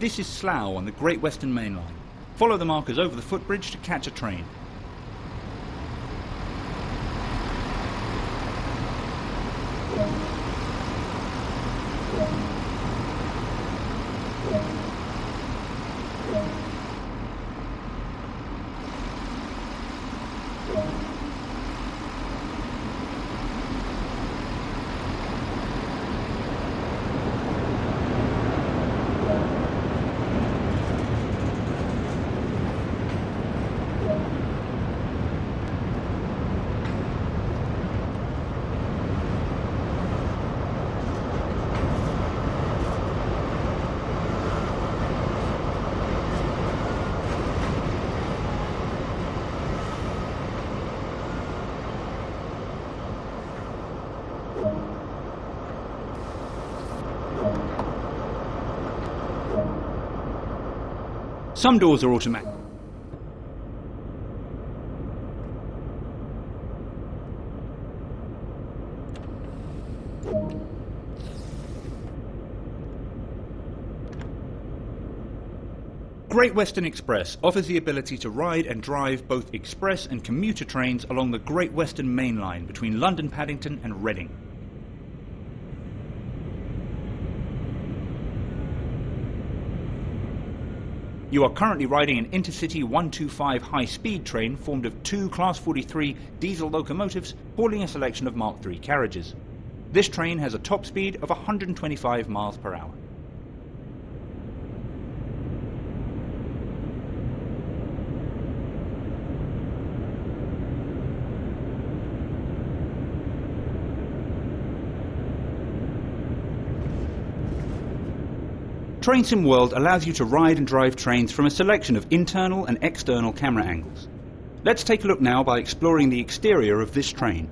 This is Slough on the Great Western Main Line. Follow the markers over the footbridge to catch a train. Some doors are automatic. Great Western Express offers the ability to ride and drive both express and commuter trains along the Great Western Main Line between London Paddington and Reading. You are currently riding an Intercity 125 high-speed train formed of two Class 43 diesel locomotives hauling a selection of Mark III carriages. This train has a top speed of 125 miles per hour. Train Sim World allows you to ride and drive trains from a selection of internal and external camera angles. Let's take a look now by exploring the exterior of this train.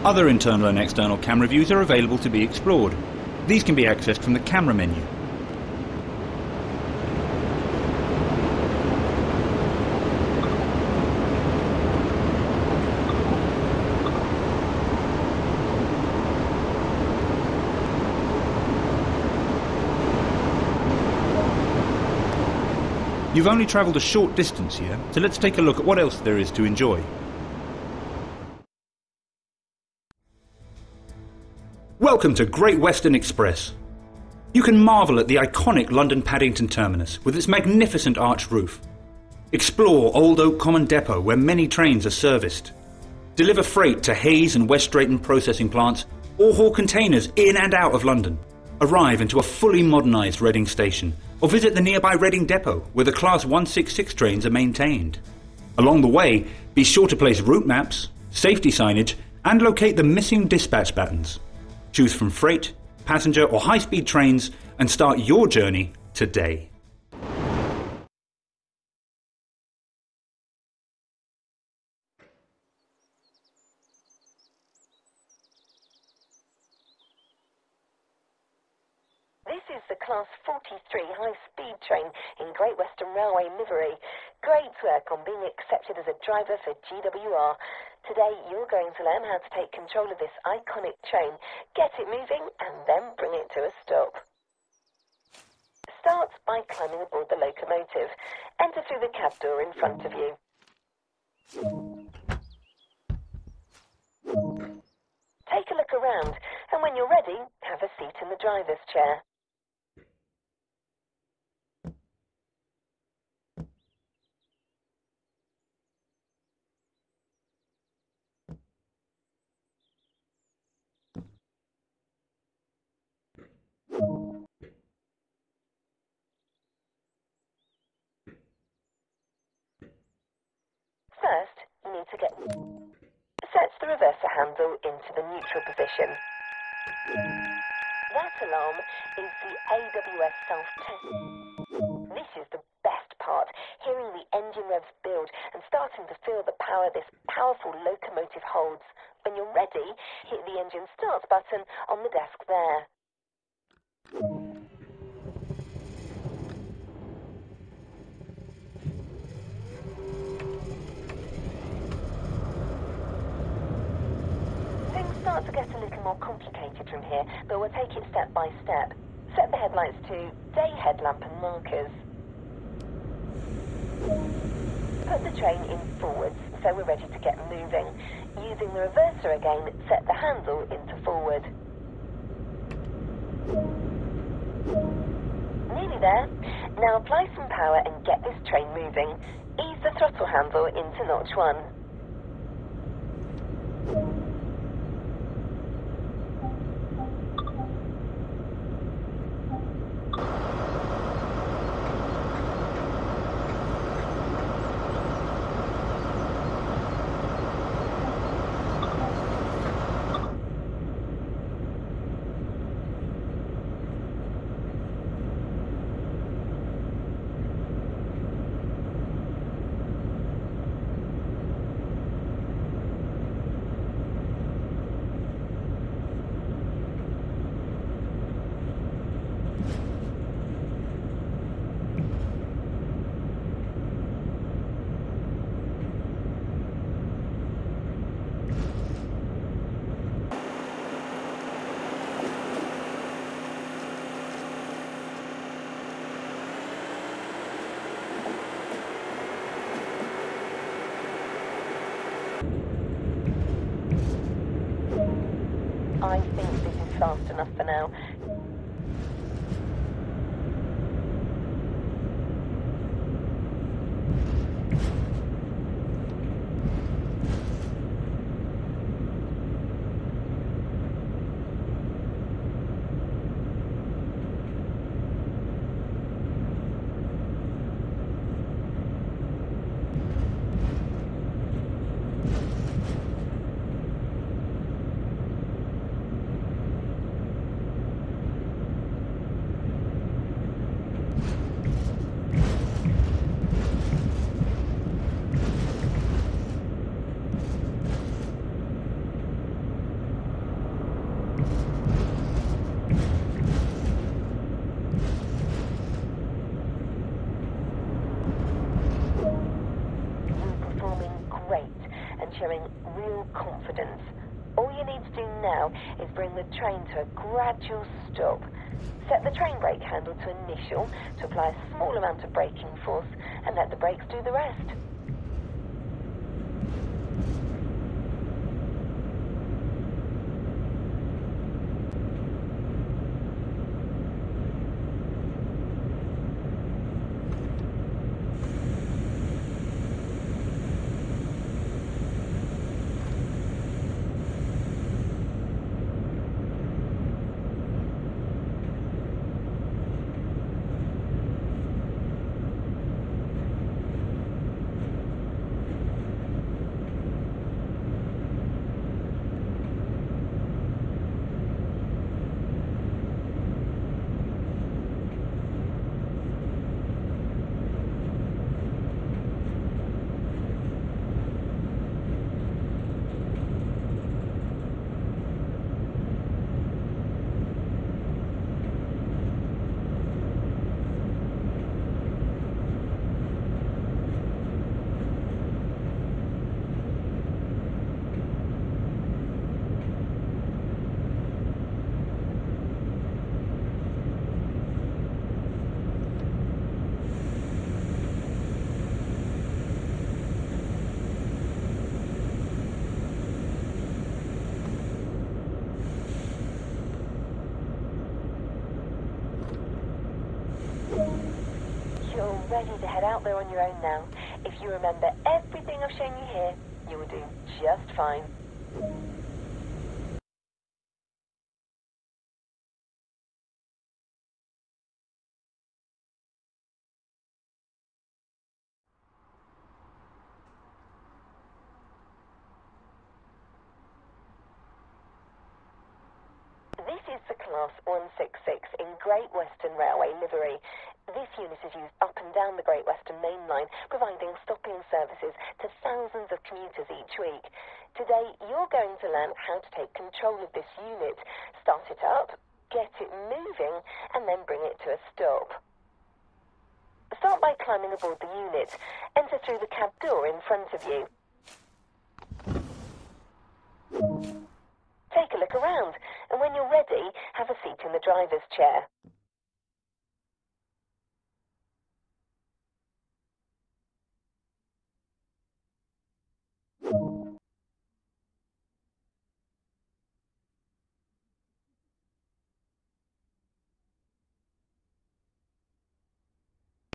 Other internal and external camera views are available to be explored. These can be accessed from the camera menu. You've only travelled a short distance here, so let's take a look at what else there is to enjoy. Welcome to Great Western Express. You can marvel at the iconic London Paddington terminus with its magnificent arched roof. Explore Old Oak Common Depot where many trains are serviced. Deliver freight to Hayes and West Drayton processing plants or haul containers in and out of London. Arrive into a fully modernised Reading station or visit the nearby Reading Depot where the Class 166 trains are maintained. Along the way, be sure to place route maps, safety signage and locate the missing dispatch battens. Choose from freight, passenger or high-speed trains and start your journey today. This is the Class 43 high-speed train in Great Western Railway livery. Great work on being accepted as a driver for GWR. Today you're going to learn how to take control of this iconic train, get it moving and then bring it to a stop. Start by climbing aboard the locomotive. Enter through the cab door in front of you. Take a look around and when you're ready, have a seat in the driver's chair. need to get... Sets the reverser handle into the neutral position. That alarm is the AWS self-test. This is the best part, hearing the engine revs build and starting to feel the power this powerful locomotive holds. When you're ready, hit the engine start button on the desk there. Things start to get a little more complicated from here, but we'll take it step by step. Set the headlights to day headlamp and markers. Put the train in forwards, so we're ready to get moving. Using the reverser again, set the handle into forward. Nearly there. Now apply some power and get this train moving. Ease the throttle handle into notch 1. I think this is fast enough for now. Showing real confidence. All you need to do now is bring the train to a gradual stop. Set the train brake handle to initial to apply a small amount of braking force and let the brakes do the rest. You're ready to head out there on your own now. If you remember everything I've shown you here, you will do just fine. is the Class 166 in Great Western Railway livery. This unit is used up and down the Great Western Main Line, providing stopping services to thousands of commuters each week. Today, you're going to learn how to take control of this unit, start it up, get it moving, and then bring it to a stop. Start by climbing aboard the unit. Enter through the cab door in front of you. Take a look around, and when you're ready, have a seat in the driver's chair.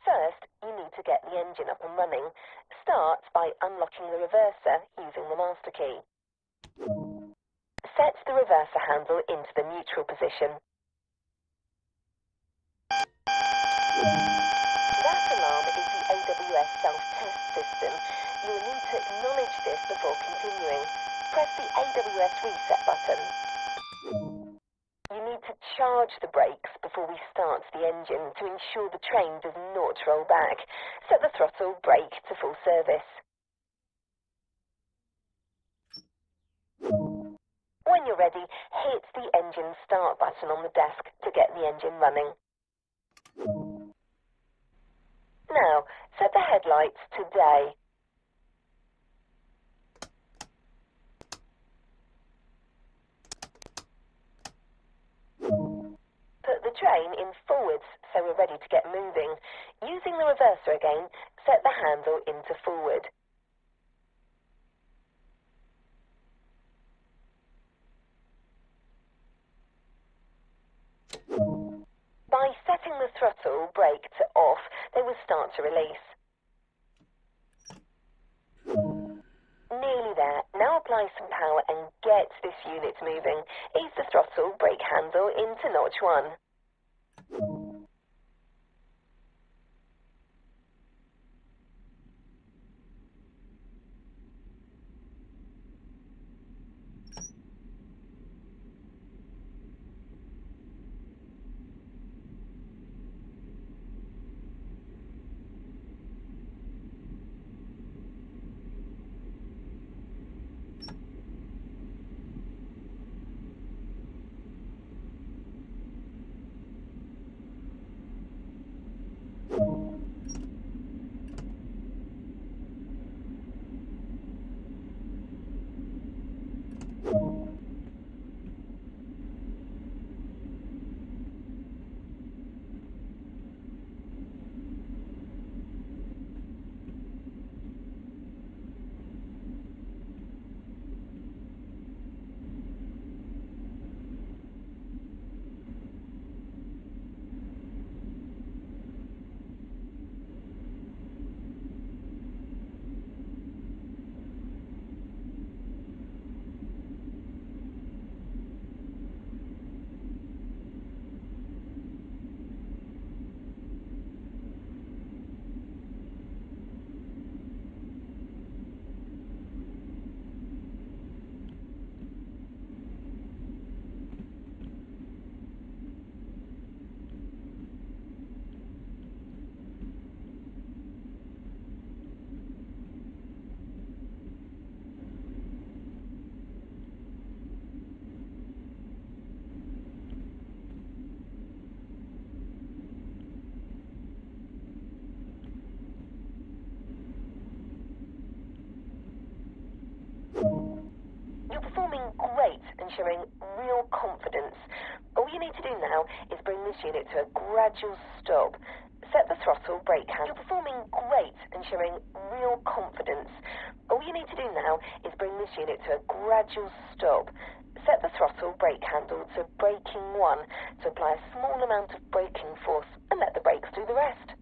First, you need to get the engine up and running. Start by unlocking the reverser using the master key. Set the reverser handle into the neutral position. That alarm is the AWS self-test system. You will need to acknowledge this before continuing. Press the AWS reset button. You need to charge the brakes before we start the engine to ensure the train does not roll back. Set the throttle brake to full service. When you're ready, hit the engine start button on the desk to get the engine running. Now, set the headlights to day. Put the train in forwards so we're ready to get moving. Using the reverser again, set the handle into forward. By setting the throttle brake to off, they will start to release. Nearly there. Now apply some power and get this unit moving. Ease the throttle brake handle into notch 1. You're performing great and showing real confidence. All you need to do now is bring this unit to a gradual stop. Set the throttle brake handle. You're performing great and showing real confidence. All you need to do now is bring this unit to a gradual stop. Set the throttle brake handle to braking 1 to apply a small amount of braking force and let the brakes do the rest.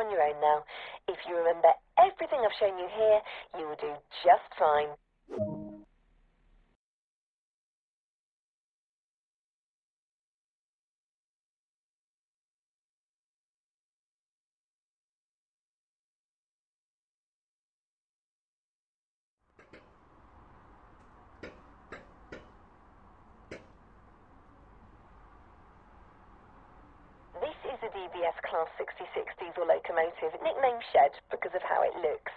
on your own now. If you remember everything I've shown you here, you will do just fine. This is a DBS Class 6060 diesel locomotive, nicknamed Shed because of how it looks.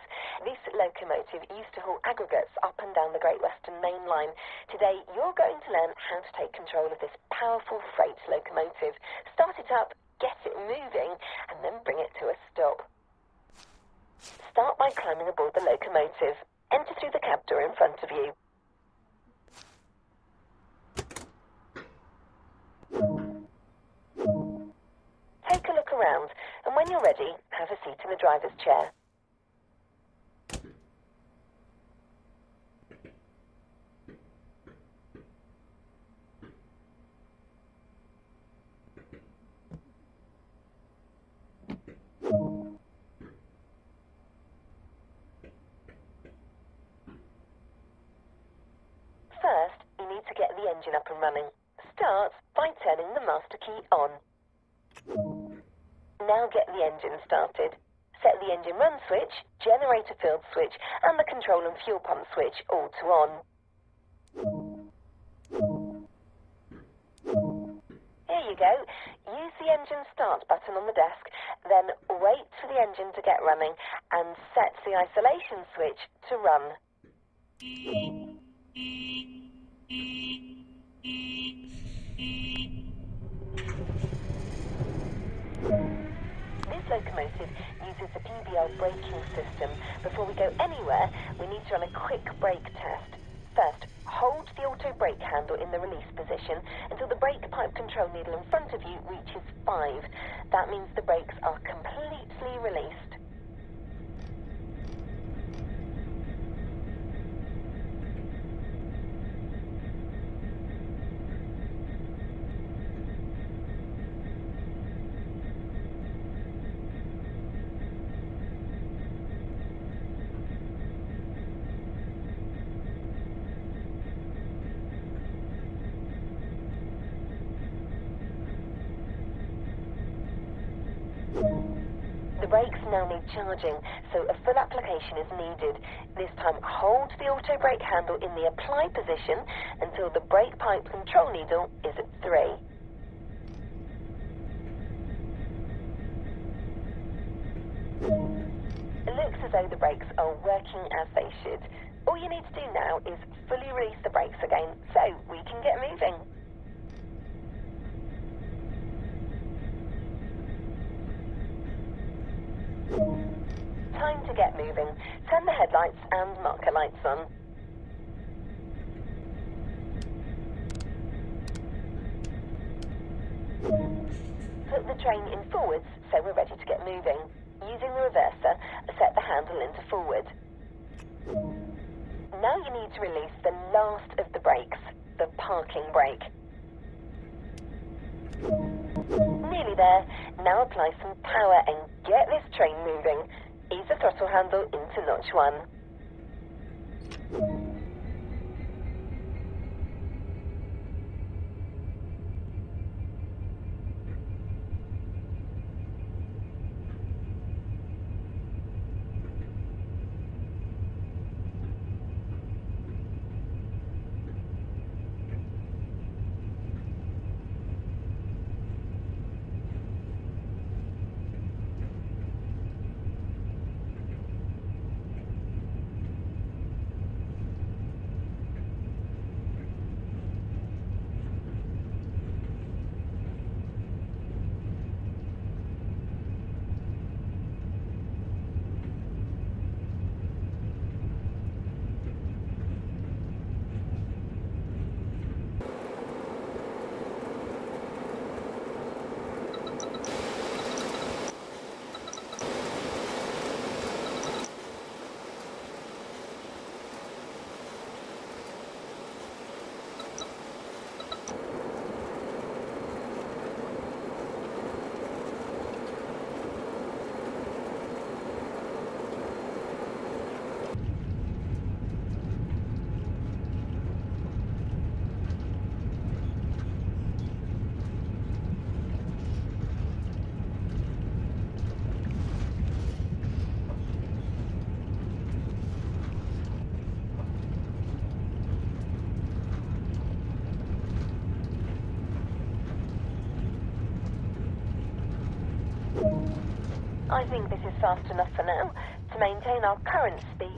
This locomotive used to haul aggregates up and down the Great Western Main Line. Today, you're going to learn how to take control of this powerful freight locomotive. Start it up, get it moving, and then bring it to a stop. Start by climbing aboard the locomotive. Enter through the cab door in front of you. Take a look around, and when you're ready, have a seat in the driver's chair. First, you need to get the engine up and running. Start by turning the master key on. Now get the engine started. Set the engine run switch, generator field switch, and the control and fuel pump switch all to on. Here you go. Use the engine start button on the desk, then wait for the engine to get running and set the isolation switch to run. This locomotive uses the PBL braking system. Before we go anywhere, we need to run a quick brake test. First, hold the auto brake handle in the release position until the brake pipe control needle in front of you reaches 5. That means the brakes are completely released. The brakes now need charging, so a full application is needed. This time, hold the auto brake handle in the apply position until the brake pipe control needle is at 3. It looks as though the brakes are working as they should. All you need to do now is fully release the brakes again, so we can get moving. Time to get moving. Turn the headlights and marker lights on. Put the train in forwards so we're ready to get moving. Using the reverser, set the handle into forward. Now you need to release the last of the brakes, the parking brake. Nearly there. Now apply some power and get this train moving. Ease the throttle handle into notch 1. I think this is fast enough for now to maintain our current speed.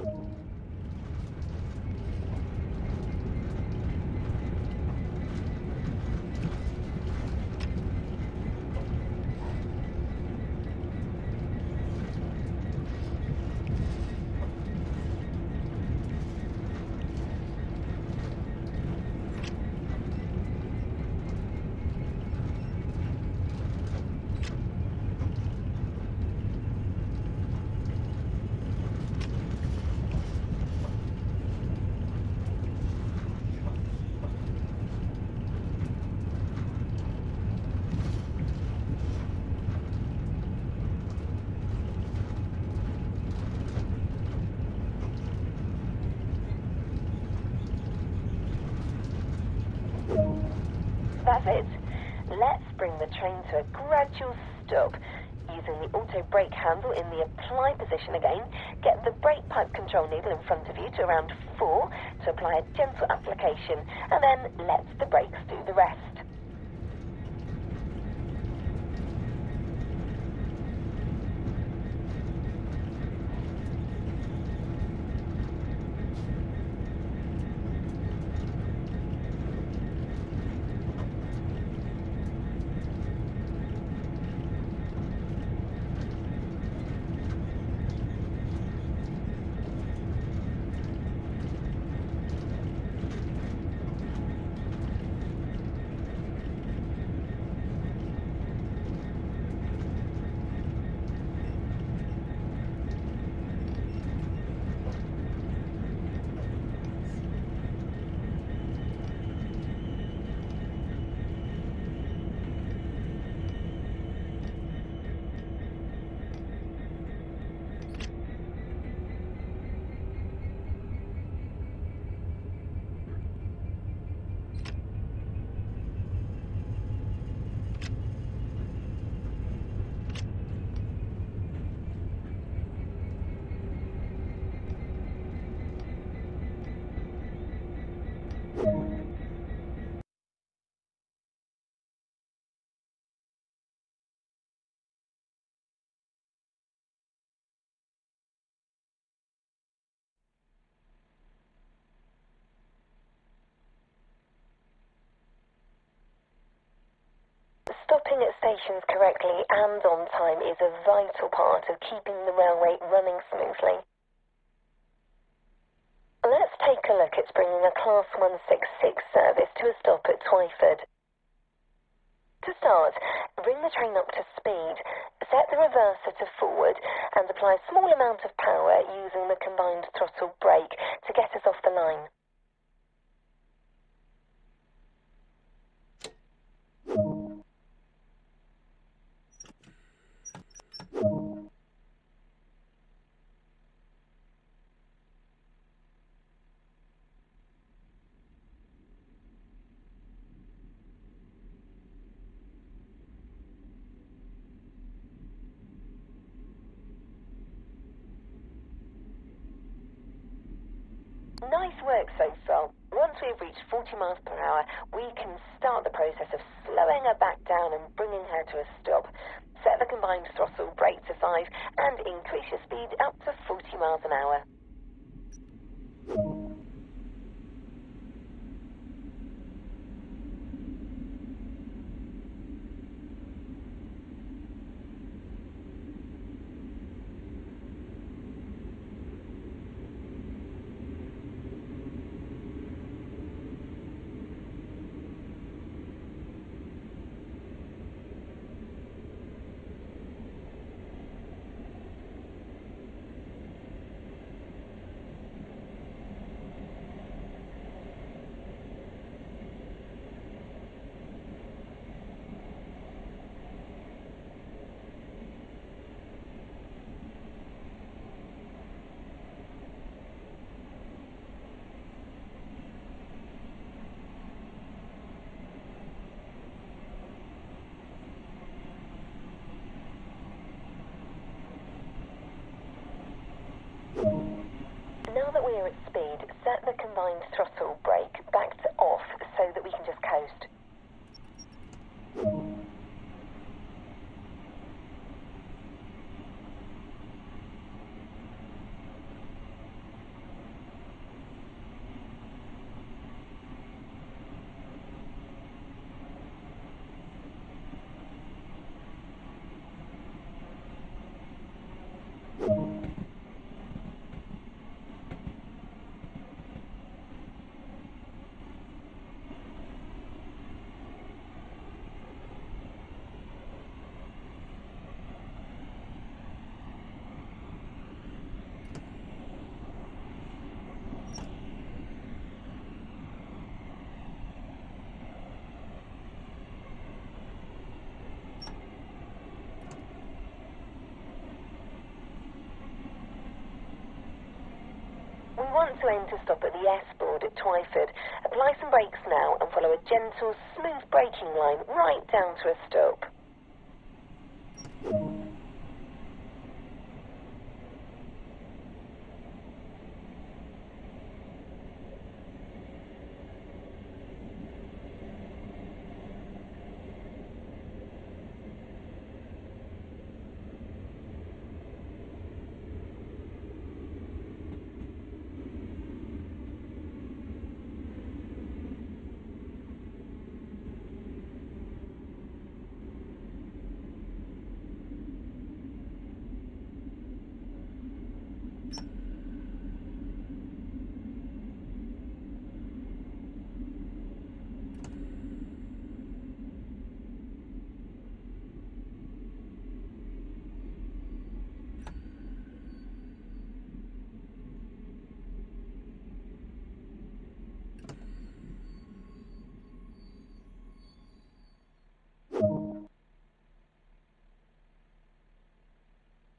That's it. Let's bring the train to a gradual stop. Using the auto brake handle in the apply position again, get the brake pipe control needle in front of you to around 4 to apply a gentle application, and then let the brakes do the rest. Stopping at stations correctly and on time is a vital part of keeping the railway running smoothly. Let's take a look at bringing a Class 166 service to a stop at Twyford. To start, bring the train up to speed, set the reverser to forward and apply a small amount of power using the combined throttle brake to get us off the line. Nice work so far. Once we've reached 40 miles per hour, we can start the process of slowing her back down and bringing her to a stop. Set the combined throttle brake to 5 and increase your speed up to 40 miles an hour. Now that we're at speed, set the combined throttle brake back to off so that we can just coast. to aim to stop at the S board at Twyford. Apply some brakes now and follow a gentle, smooth braking line right down to a stop.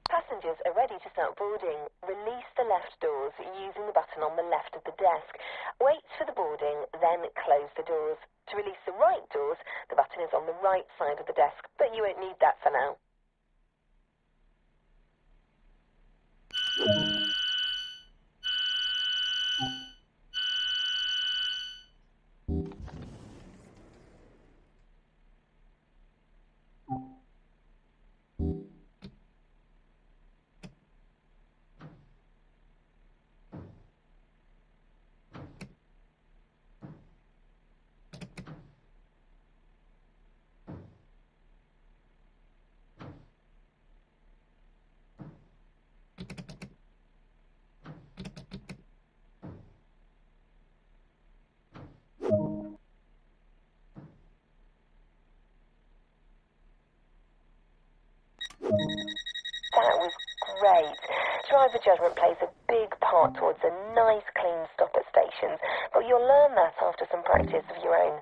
Passengers are ready to start boarding. Release the left doors using the button on the left of the desk. Wait for the boarding, then close the doors. To release the right doors, the button is on the right side of the desk, but you won't need that for now. That was great. Driver judgment plays a big part towards a nice clean stop at stations, but you'll learn that after some practice of your own.